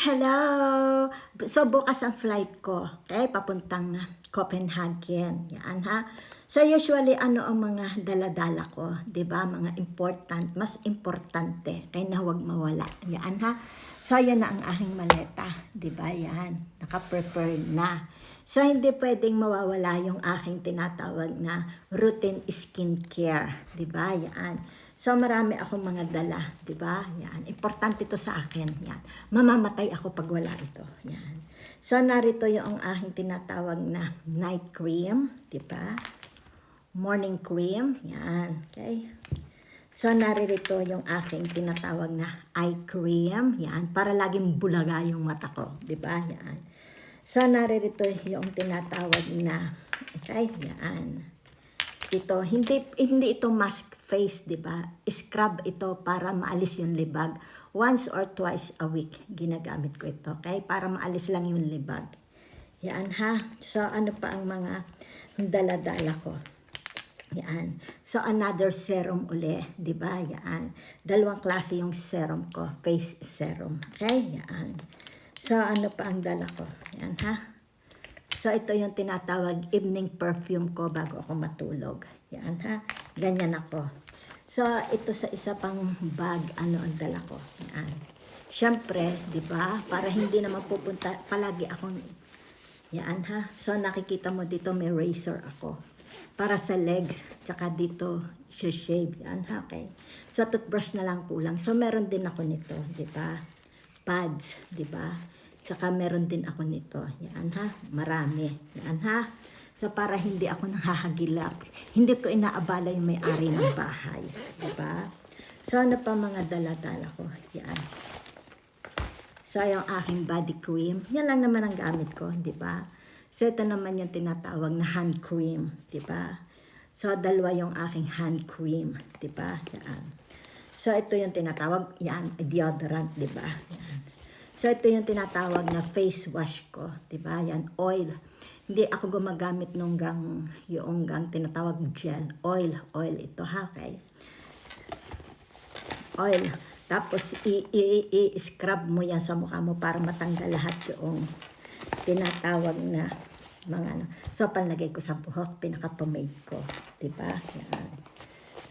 Hello! So, bukas ang flight ko. Okay, papuntang Copenhagen. Yan, ha? So, usually, ano ang mga dala-dala ko? Diba? Mga mas importante. Kaya na huwag mawala. Yan, ha? So, yan na ang aking maleta. Diba? Yan. Naka-prepare na. So, hindi pwedeng mawawala yung aking tinatawag na routine skincare. Diba? Yan. So, marami akong mga dala, di ba? Yan. Importante ito sa akin. Yan. Mamamatay ako pag wala ito. Yan. So, narito yung aking tinatawag na night cream, di ba? Morning cream. Yan. Okay. So, narito yung aking tinatawag na eye cream. Yan. Para laging bulaga yung mata ko. Di ba? Yan. So, narito yung tinatawag na, okay? Yan. Ito, hindi ito mask face, di ba? Scrub ito para maalis yung libag. Once or twice a week ginagamit ko ito, okay? Para maalis lang yung libag. Yan, ha? So, ano pa ang mga dala-dala ko? Yan. So, another serum uli, di ba? Yan. Dalawang klase yung serum ko, face serum. Okay? Yan. So, ano pa ang dala ko? Yan, ha? So, ito yung tinatawag evening perfume ko bago ako matulog. Yan, ha? Ganyan ako. So, ito sa isa pang bag, ano ang dala ko. Yan. Siyempre, di ba? Para hindi naman pupunta, palagi akong, yan, ha? So, nakikita mo dito may razor ako. Para sa legs, tsaka dito, shave. Yan, ha? Okay. So, toothbrush na lang kulang. So, meron din ako nito, di ba? Pads, di ba? Tsaka meron din ako nito. Yan, ha? Marami. Yan, ha? So, para hindi ako nanghahagilap. Hindi ko inaabala yung may-ari ng bahay. Diba? So, ano pa mga dala-dala ko? Yan. So, yung aking body cream. Yan lang naman ang gamit ko. Diba? So, ito naman yung tinatawag na hand cream. Diba? So, dalawa yung aking hand cream. Diba? Yan. So, ito yung tinatawag. Yan, deodorant. Diba? Yan. So, ito yung tinatawag na face wash ko. Diba? Yan, oil. Hindi ako gumagamit nung yung tinatawag gel. Oil ito, ha? Okay? Oil. Tapos, i-scrub mo yan sa mukha mo para matanggal lahat yung tinatawag na mga ano. So, panlagay ko sa buhok, pinaka-pomade ko. Diba? Yan.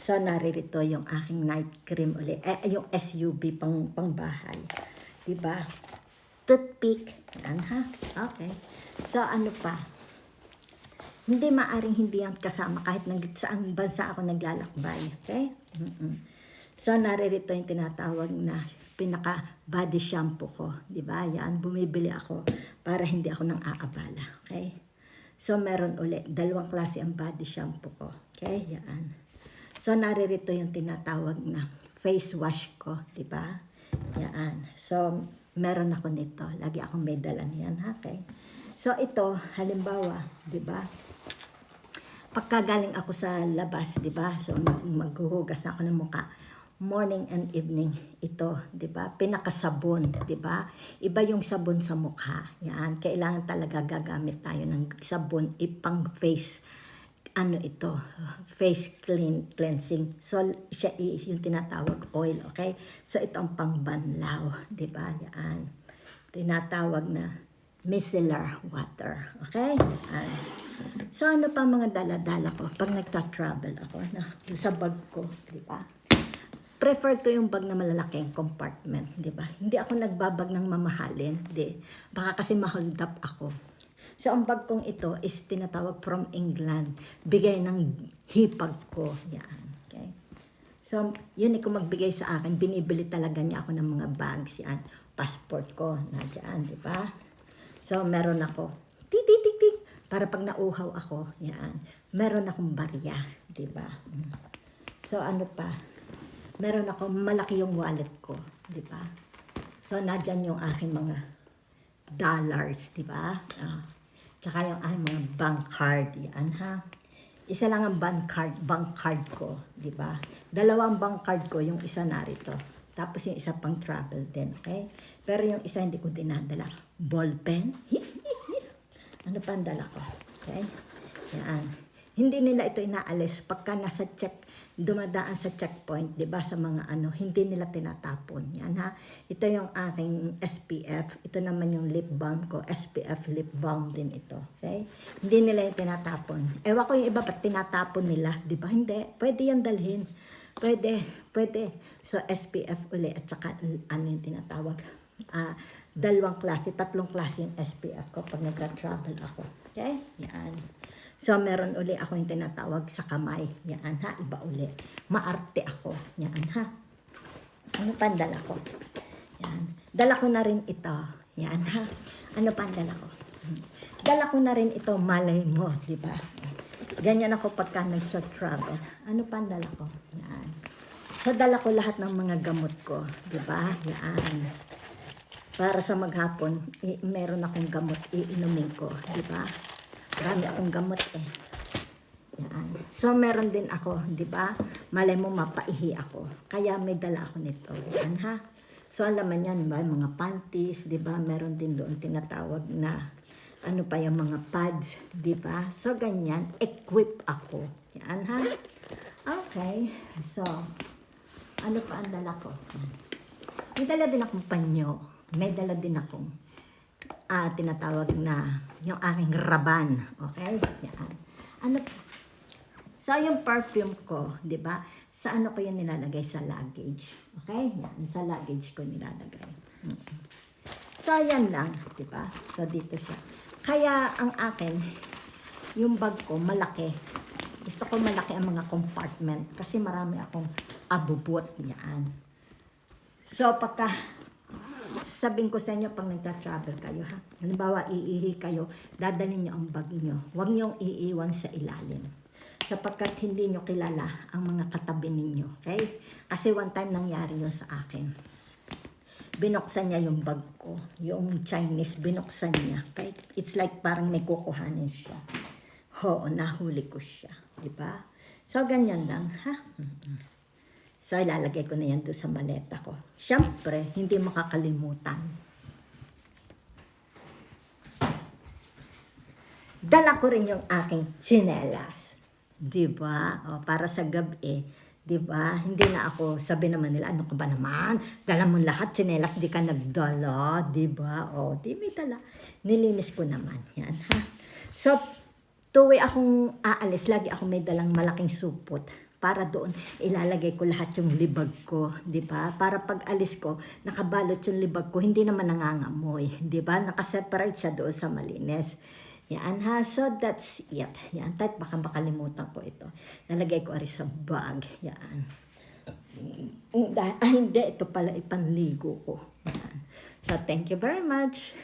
So, naririto yung aking night cream ulit. Yung SUV pang bahay. Diba? Toothpick. Yan, ha? Okay. So, ano pa? Hindi maaring hindi yan kasama kahit saan bansa ako naglalakbay. Okay? So, naririto yung tinatawag na pinaka-body shampoo ko. Diba? Yan. Bumibili ako para hindi ako nang aabala. Okay? So, meron ulit. Dalawang klase ang body shampoo ko. Okay? Yan. So, naririto yung tinatawag na face wash ko. Diba? Yan. So, meron ako nito. Lagi akong may dala niyan. Okay? So, ito, halimbawa, di ba? Pagkagaling ako sa labas, di ba? So, maghuhugas na ako ng mukha. Morning and evening, ito, di ba? Pinakasabon, di ba? Iba yung sabon sa mukha. Yan. Kailangan talaga gagamit tayo ng sabon ipang face. Ano ito, face cleansing. So, siya yung tinatawag oil, okay? So, ito ang pangbanlaw, di ba? Yan. Tinatawag na micellar water, okay? Yan. So, ano pa mga dala-dala ko pag nagta-travel ako na sa bag ko, di ba? Prefer ko yung bag na malalaking compartment, di ba? Hindi ako nagbabag ng mamahalin, di. Baka kasi ma-hold up ako. So, ang bag kong ito is tinatawag from England. Bigay ng hipag ko. Yan. Okay? So, yun kung magbigay sa akin, binibili talaga niya ako ng mga bags. Yan. Passport ko. Nandiyan, di ba? So, meron ako. Tik. Para pag nauhaw ako, yan. Meron akong barya. Di ba? So, ano pa? Meron ako, malaki yung wallet ko. Di ba? So, nandyan yung aking mga dollars. Di ba? Tsaka yung aking mga bank card, yan, ha? Isa lang ang bank card ko, di ba? Dalawang bank card ko, yung isa narito. Tapos yung isa pang travel din, okay? Pero yung isa hindi ko dinadala. Ball pen. Ano pa ang dala ko? Okay? Yan. Hindi nila ito inaalis pagka nasa dumadaan sa checkpoint, 'di ba, sa mga ano, hindi nila tinatapon. Yan ha. Ito yung aking SPF. Ito naman yung lip balm ko, SPF lip balm din ito. Okay? Hindi nila yung tinatapon. Ewan ko yung iba ba't tinatapon nila, 'di ba? Hindi. Pwede yan dalhin. Pwede. So SPF uli at saka ano yung tinatawag? Dalawang klase, tatlong klase yung SPF ko pag nagka-travel ako. Okay? Yan. So, meron uli ako yung tinatawag sa kamay. Yan ha, iba uli. Maarte ako. Yan ha. Ano pa ang dala ko? Yan. Dala ko na rin ito. Yan ha. Ano pa ang dala ko? Dala ko na rin ito, malay mo, di ba? Ganyan ako pagka nag-travel. Ano pa ang dala ko? Yan. So, dala ko lahat ng mga gamot ko. Di ba? Yan. Para sa maghapon, meron akong gamot iinumin ko. Di ba? Marami akong gamot eh. Yan. So, meron din ako, di ba? Malay mo, mapaihi ako. Kaya may dala ako nito. Yan ha. So, alam man yan, ba? Mga panties, di ba? Meron din doon tinatawag na, ano pa yung mga pads, di ba? So, ganyan, equip ako. Yan ha. Okay. So, ano pa ang dala ko? May dala din akong panyo. May dala din akong tinatawag na yung aking raban. Okay? Yan. Ano? So, yung perfume ko, di ba? Sa ano ko yung nilalagay? Sa luggage. Okay? Yan. Sa luggage ko nilalagay. So, yan lang. Di ba? So, dito siya. Kaya, ang akin, yung bag ko, malaki. Gusto ko malaki ang mga compartment. Kasi marami akong abubot. Yan. So, pagka sabihin ko sa inyo pag nagta-travel kayo ha. Halimbawa, iihi kayo, dadalhin nyo ang bag nyo. Huwag nyong iiwan sa ilalim. Sapagkat hindi nyo kilala ang mga katabi ninyo. Okay? Kasi one time nangyari yun sa akin. Binuksan niya yung bag ko. Yung Chinese, binuksan niya. Okay? It's like parang may kukuhanin siya. Oo, nahuli ko siya. Diba? So, ganyan lang ha. So, ilalagay ko na yan doon sa maleta ko. Siyempre, hindi makakalimutan. Dala ko rin yung aking tsinelas. Diba? O, para sa gabi, diba? Hindi na ako, sabi naman nila, ano ka ba naman? Dala mo lahat, tsinelas, di ka nagdala. Diba? O, di may dala. Nilinis ko naman. Yan, ha? So, tuwi akong aalis, lagi ako may dalang malaking supot. Para doon ilalagay ko lahat yung libag ko, 'di ba? Para pag alis ko, nakabalot yung libag ko, hindi naman nangangamoy, 'di ba? Nakaseparate siya doon sa malinis. Yan ha, so that's it. Yan, kahit baka makalimutan ko ito. Nalagay ko rin sa bag. Yan. Hindi, ito pala ipanligo ko. Yan. So, thank you very much.